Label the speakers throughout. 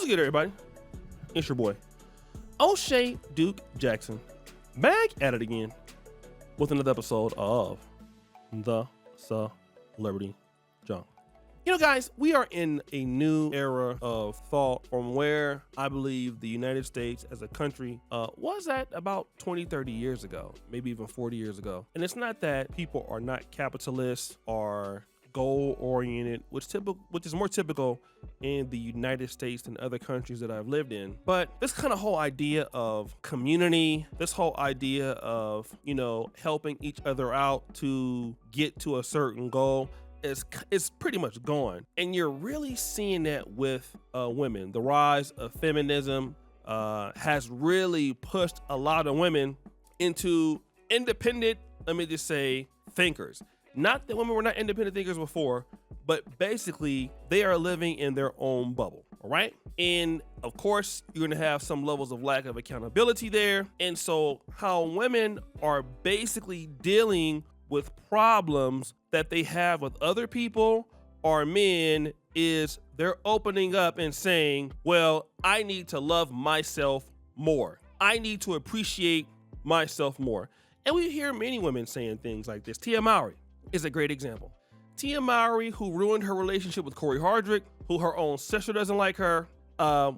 Speaker 1: What's good, everybody? It's your boy, O'Shea Duke Jackson, back at it again with another episode of The Celebrity Junk. You know, guys, we are in a new era of thought from where I believe the United States as a country was at about 20, 30 years ago, maybe even 40 years ago. And it's not that people are not capitalists or goal-oriented, which is more typical in the United States than other countries that I've lived in. But this kind of whole idea of community, this whole idea of, helping each other out to get to a certain goal is pretty much gone. And you're really seeing that with women. The rise of feminism has really pushed a lot of women into independent, let me just say, thinkers. Not that women were not independent thinkers before, but basically they are living in their own bubble, all right? And of course, you're gonna have some levels of lack of accountability there. And so how women are basically dealing with problems that they have with other people or men is they're opening up and saying, well, I need to love myself more. I need to appreciate myself more. And we hear many women saying things like this. Tia Mowry is a great example. Tia Mowry, who ruined her relationship with Corey Hardrick, who her own sister doesn't like her.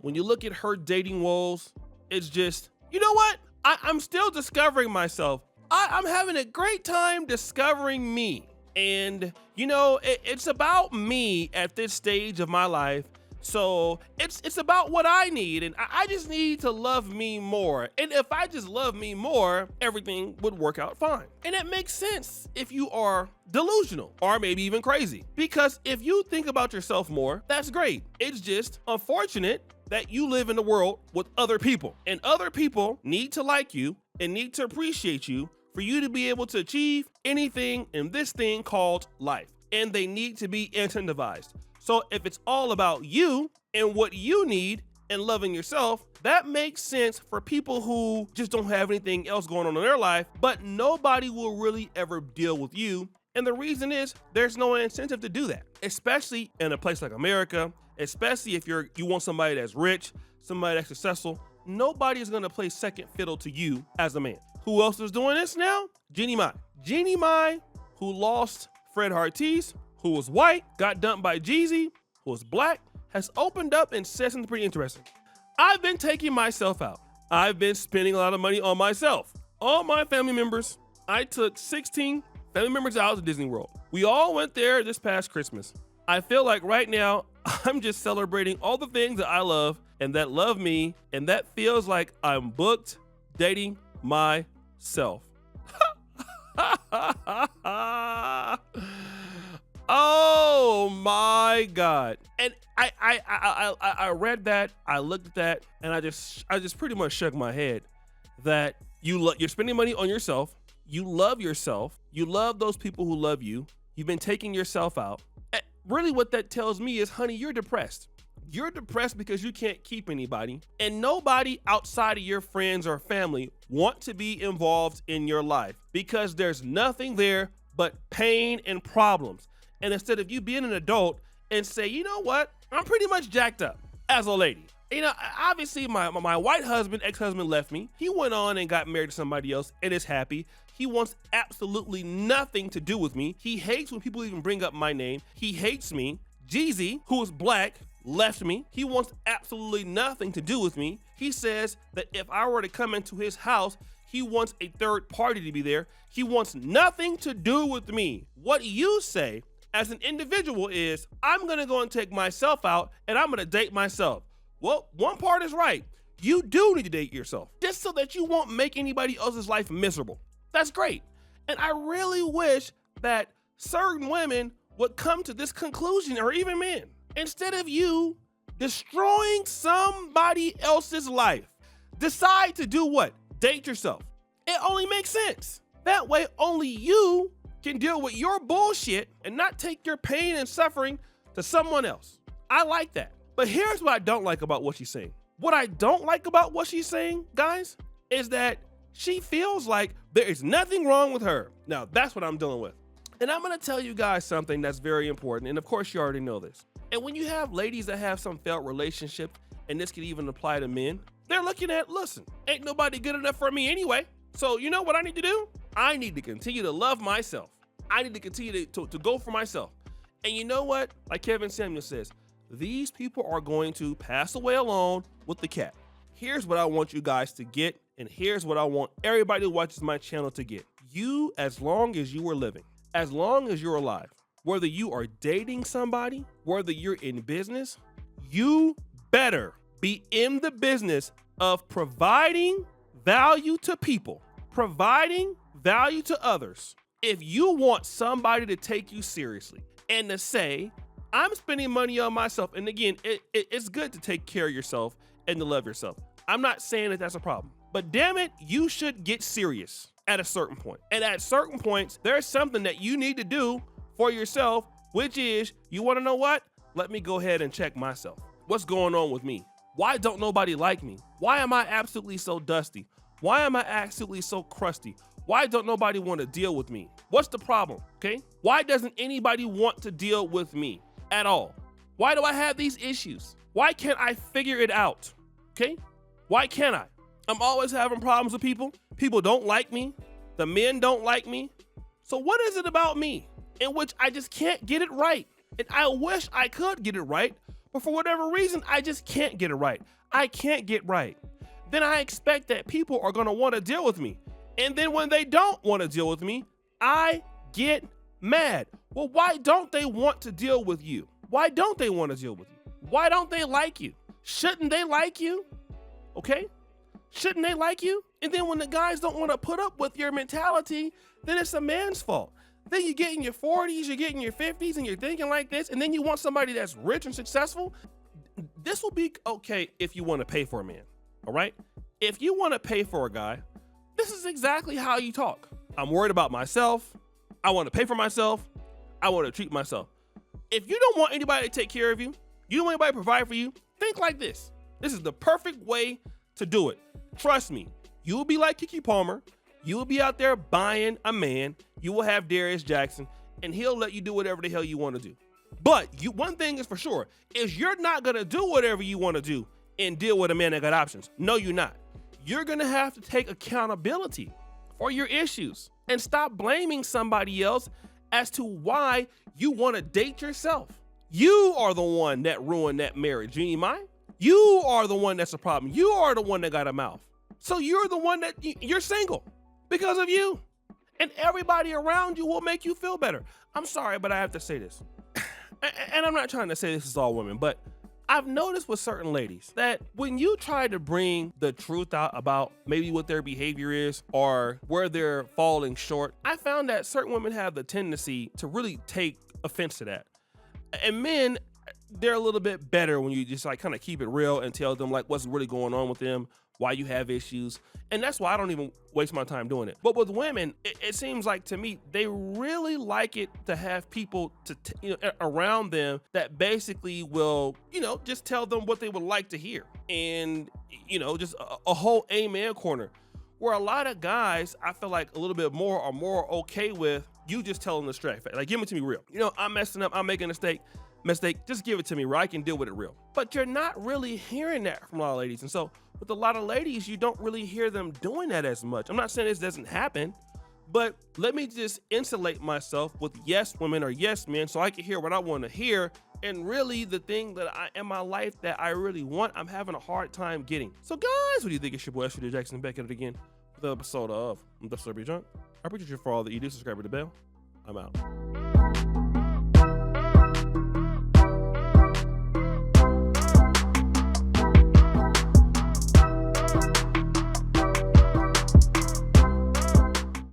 Speaker 1: When you look at her dating woes, it's just, you know what? I'm still discovering myself. I'm having a great time discovering me. And, it's about me at this stage of my life. So it's about what I need, and I just need to love me more. And if I just love me more, everything would work out fine. And it makes sense if you are delusional or maybe even crazy. Because if you think about yourself more, that's great. It's just unfortunate that you live in a world with other people. And other people need to like you and need to appreciate you for you to be able to achieve anything in this thing called life. And they need to be incentivized. So if it's all about you and what you need and loving yourself, that makes sense for people who just don't have anything else going on in their life, but nobody will really ever deal with you. And the reason is there's no incentive to do that, especially in a place like America, especially if you want somebody that's rich, somebody that's successful. Nobody is going to play second fiddle to you as a man. Who else is doing this now? Jeannie Mai. Jeannie Mai, who lost Fred Hartiz, who was white, got dumped by Jeezy, who was black, has opened up and said something pretty interesting. I've been taking myself out. I've been spending a lot of money on myself. All my family members, I took 16 family members out to Disney World. We all went there this past Christmas. I feel like right now, I'm just celebrating all the things that I love and that love me, and that feels like I'm booked dating myself. Oh my God. And I read that, I looked at that, and I just pretty much shook my head that you're spending money on yourself, you love yourself, you love those people who love you, you've been taking yourself out. And really what that tells me is, honey, you're depressed. You're depressed because you can't keep anybody, and nobody outside of your friends or family want to be involved in your life because there's nothing there but pain and problems. And instead of you being an adult and say, you know what, I'm pretty much jacked up as a lady. Obviously my white husband, ex-husband left me. He went on and got married to somebody else and is happy. He wants absolutely nothing to do with me. He hates when people even bring up my name. He hates me. Jeezy, who is black, left me. He wants absolutely nothing to do with me. He says that if I were to come into his house, he wants a third party to be there. He wants nothing to do with me. What you say as an individual is, I'm gonna go and take myself out and I'm gonna date myself. Well, one part is right. You do need to date yourself just so that you won't make anybody else's life miserable. That's great. And I really wish that certain women would come to this conclusion, or even men. Instead of you destroying somebody else's life, decide to do what? Date yourself. It only makes sense. That way, only you can deal with your bullshit and not take your pain and suffering to someone else. I like that. But here's what I don't like about what she's saying. What I don't like about what she's saying, guys, is that she feels like there is nothing wrong with her. Now, that's what I'm dealing with. And I'm gonna tell you guys something that's very important. And of course, you already know this. And when you have ladies that have some failed relationships, and this could even apply to men, they're looking at, listen, ain't nobody good enough for me anyway. So you know what I need to do? I need to continue to love myself. I need to continue to go for myself. And you know what? Like Kevin Samuel says, these people are going to pass away alone with the cat. Here's what I want you guys to get, and here's what I want everybody who watches my channel to get. You, as long as you are living, as long as you're alive, whether you are dating somebody, whether you're in business, you better be in the business of providing value to people, providing value to others. If you want somebody to take you seriously and to say, I'm spending money on myself, and again, it's good to take care of yourself and to love yourself. I'm not saying that that's a problem, but damn it, you should get serious at a certain point. And at certain points, there's something that you need to do for yourself, which is, you want to know what? Let me go ahead and check myself. What's going on with me? Why don't nobody like me? Why am I absolutely so dusty? Why am I absolutely so crusty? Why don't nobody want to deal with me? What's the problem, okay? Why doesn't anybody want to deal with me at all? Why do I have these issues? Why can't I figure it out, okay? Why can't I? I'm always having problems with people. People don't like me. The men don't like me. So what is it about me in which I just can't get it right? And I wish I could get it right, but for whatever reason, I just can't get it right. I can't get right. Then I expect that people are gonna wanna deal with me. And then when they don't wanna deal with me, I get mad. Well, why don't they want to deal with you? Why don't they want to deal with you? Why don't they like you? Shouldn't they like you? Okay? Shouldn't they like you? And then when the guys don't want to put up with your mentality, then it's a man's fault. Then you get in your 40s, you get in your 50s, and you're thinking like this, and then you want somebody that's rich and successful. This will be okay if you want to pay for a man, all right? If you want to pay for a guy, this is exactly how you talk. I'm worried about myself. I want to pay for myself. I want to treat myself. If you don't want anybody to take care of you, you don't want anybody to provide for you, think like this. This is the perfect way to do it. Trust me, you will be like Keke Palmer. You will be out there buying a man. You will have Darius Jackson, and he'll let you do whatever the hell you want to do. But one thing is for sure, is you're not going to do whatever you want to do and deal with a man that got options. No, you're not. You're going to have to take accountability for your issues and stop blaming somebody else as to why you want to date yourself. You are the one that ruined that marriage, Jeannie Mai. You are the one that's a problem. You are the one that got a mouth. So you're the one that you're single because of you. And everybody around you will make you feel better. I'm sorry, but I have to say this. And I'm not trying to say this is all women, but I've noticed with certain ladies that when you try to bring the truth out about maybe what their behavior is or where they're falling short, I found that certain women have the tendency to really take offense to that. And men, they're a little bit better when you just like kind of keep it real and tell them like what's really going on with them, why you have issues. And that's why I don't even waste my time doing it. But with women, it seems like to me, they really like it to have people around them that basically will, just tell them what they would like to hear. And, just a whole amen corner where a lot of guys, I feel like a little bit more are more okay with you just telling the straight fact. Like, give it to me real. I'm messing up. I'm making a mistake. Just give it to me where I can deal with it real. But you're not really hearing that from a lot of ladies. And so with a lot of ladies, you don't really hear them doing that as much. I'm not saying this doesn't happen, but let me just insulate myself with yes women or yes men so I can hear what I want to hear. And really the thing that in my life that I really want, I'm having a hard time getting. So guys, what do you think? It's your boy, SVD Jackson, back at it again with another episode of The Celebrity Junk. I appreciate you for all that you do. Subscribe to the bell. I'm out.